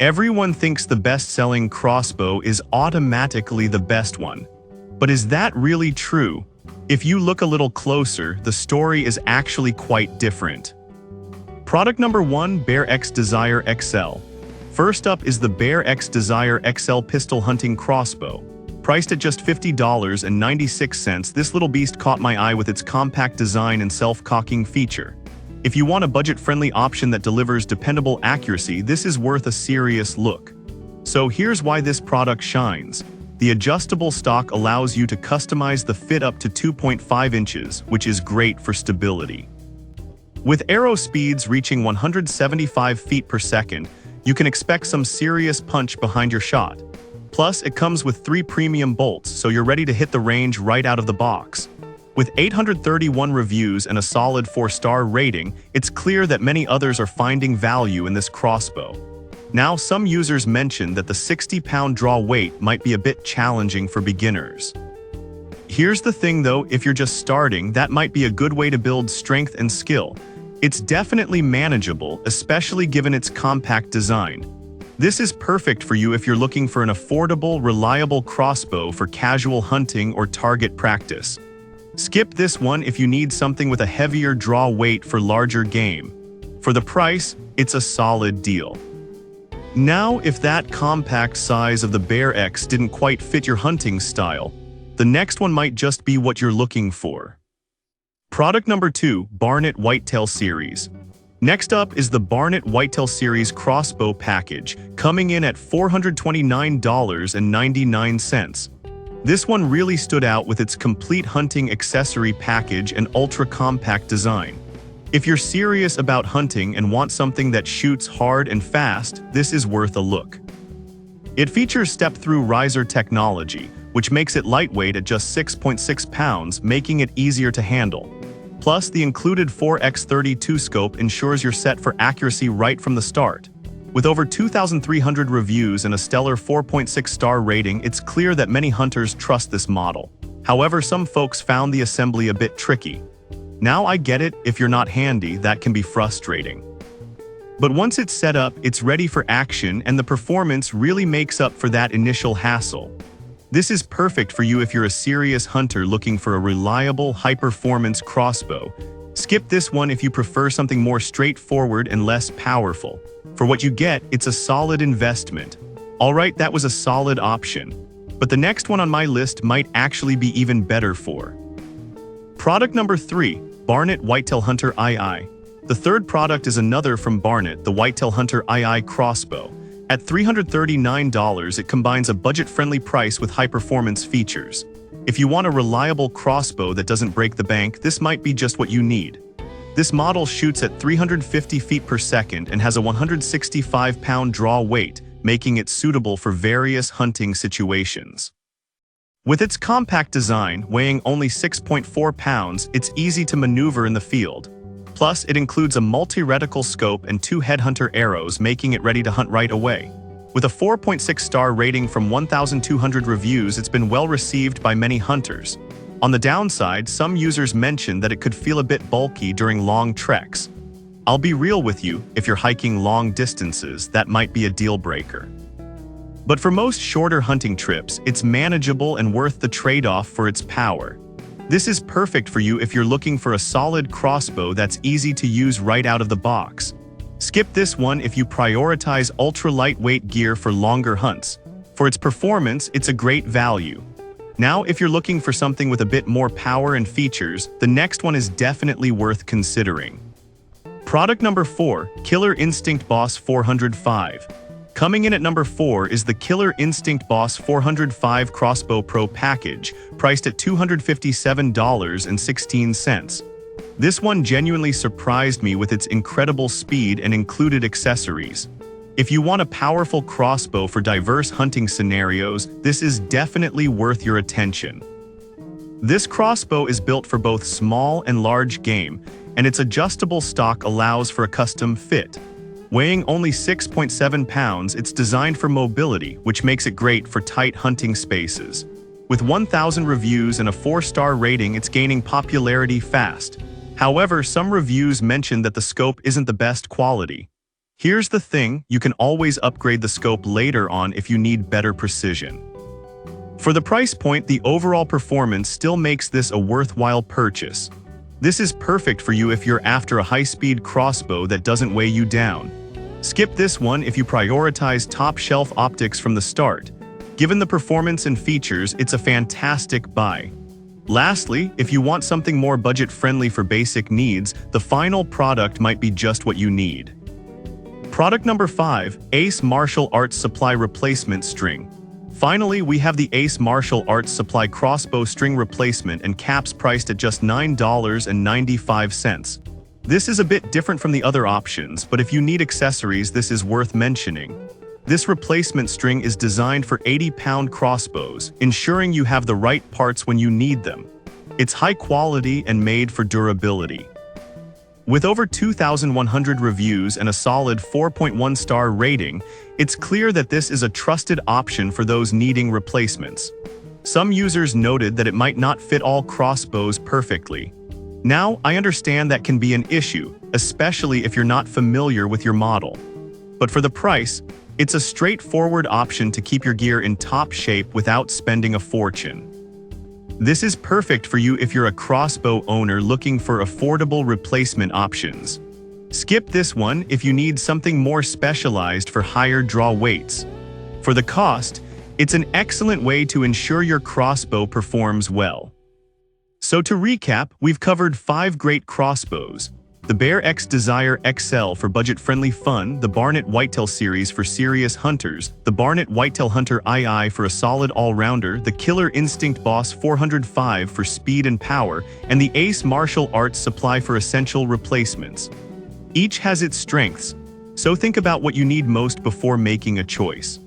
Everyone thinks the best-selling crossbow is automatically the best one. But is that really true? If you look a little closer, the story is actually quite different. Product number 1, Bear X Desire XL. First up is the Bear X Desire XL pistol hunting crossbow. Priced at just $50.96, this little beast caught my eye with its compact design and self-cocking feature. If you want a budget-friendly option that delivers dependable accuracy, this is worth a serious look. So here's why this product shines. The adjustable stock allows you to customize the fit up to 2.5 inches, which is great for stability. With arrow speeds reaching 175 feet per second, you can expect some serious punch behind your shot. Plus, it comes with 3 premium bolts, so you're ready to hit the range right out of the box. With 831 reviews and a solid 4-star rating, it's clear that many others are finding value in this crossbow. Now, some users mention that the 60-pound draw weight might be a bit challenging for beginners. Here's the thing though, if you're just starting, that might be a good way to build strength and skill. It's definitely manageable, especially given its compact design. This is perfect for you if you're looking for an affordable, reliable crossbow for casual hunting or target practice. Skip this one if you need something with a heavier draw weight for larger game. For the price, it's a solid deal. Now, if that compact size of the Bear X didn't quite fit your hunting style, the next one might just be what you're looking for. Product number 2, Barnet Whitetail Series. Next up is the Barnet Whitetail Series crossbow package, coming in at $429.99. This one really stood out with its complete hunting accessory package and ultra-compact design. If you're serious about hunting and want something that shoots hard and fast, this is worth a look. It features step-through riser technology, which makes it lightweight at just 6.6 pounds, making it easier to handle. Plus, the included 4x32 scope ensures you're set for accuracy right from the start. With over 2,300 reviews and a stellar 4.6-star rating, it's clear that many hunters trust this model. However, some folks found the assembly a bit tricky. Now I get it, if you're not handy, that can be frustrating. But once it's set up, it's ready for action, and the performance really makes up for that initial hassle. This is perfect for you if you're a serious hunter looking for a reliable, high-performance crossbow. Skip this one if you prefer something more straightforward and less powerful. For what you get, it's a solid investment. Alright, that was a solid option. But the next one on my list might actually be even better for. Product number 3, Barnet Whitetail Hunter II. The third product is another from Barnet, the Whitetail Hunter II crossbow. At $339, it combines a budget-friendly price with high-performance features. If you want a reliable crossbow that doesn't break the bank, this might be just what you need. This model shoots at 350 feet per second and has a 165-pound draw weight, making it suitable for various hunting situations. With its compact design, weighing only 6.4 pounds, it's easy to maneuver in the field. Plus, it includes a multi-reticle scope and 2 headhunter arrows, making it ready to hunt right away. With a 4.6-star rating from 1,200 reviews, it's been well received by many hunters. On the downside, some users mentioned that it could feel a bit bulky during long treks. I'll be real with you, if you're hiking long distances, that might be a deal breaker. But for most shorter hunting trips, it's manageable and worth the trade-off for its power. This is perfect for you if you're looking for a solid crossbow that's easy to use right out of the box. Skip this one if you prioritize ultra-lightweight gear for longer hunts. For its performance, it's a great value. Now, if you're looking for something with a bit more power and features, the next one is definitely worth considering. Product number 4, Killer Instinct Boss 405. Coming in at number 4 is the Killer Instinct Boss 405 Crossbow Pro package, priced at $257.16. This one genuinely surprised me with its incredible speed and included accessories. If you want a powerful crossbow for diverse hunting scenarios, this is definitely worth your attention. This crossbow is built for both small and large game, and its adjustable stock allows for a custom fit. Weighing only 6.7 pounds, it's designed for mobility, which makes it great for tight hunting spaces. With 1,000 reviews and a 4-star rating, it's gaining popularity fast. However, some reviews mention that the scope isn't the best quality. Here's the thing, you can always upgrade the scope later on if you need better precision. For the price point, the overall performance still makes this a worthwhile purchase. This is perfect for you if you're after a high-speed crossbow that doesn't weigh you down. Skip this one if you prioritize top-shelf optics from the start. Given the performance and features, it's a fantastic buy. Lastly, if you want something more budget-friendly for basic needs, the final product might be just what you need. Product number 5, Ace Martial Arts Supply Replacement String. Finally, we have the Ace Martial Arts Supply Crossbow String Replacement and caps priced at just $9.95. This is a bit different from the other options, but if you need accessories, this is worth mentioning. This replacement string is designed for 80-pound crossbows, ensuring you have the right parts when you need them. It's high quality and made for durability. With over 2,100 reviews and a solid 4.1-star rating, it's clear that this is a trusted option for those needing replacements. Some users noted that it might not fit all crossbows perfectly. Now, I understand that can be an issue, especially if you're not familiar with your model. But for the price, it's a straightforward option to keep your gear in top shape without spending a fortune. This is perfect for you if you're a crossbow owner looking for affordable replacement options. Skip this one if you need something more specialized for higher draw weights. For the cost, it's an excellent way to ensure your crossbow performs well. So to recap, we've covered 5 great crossbows: the Bear X Desire XL for budget-friendly fun, the Barnett Whitetail series for serious hunters, the Barnett Whitetail Hunter II for a solid all-rounder, the Killer Instinct Boss 405 for speed and power, and the Ace Martial Arts Supply for essential replacements. Each has its strengths, so think about what you need most before making a choice.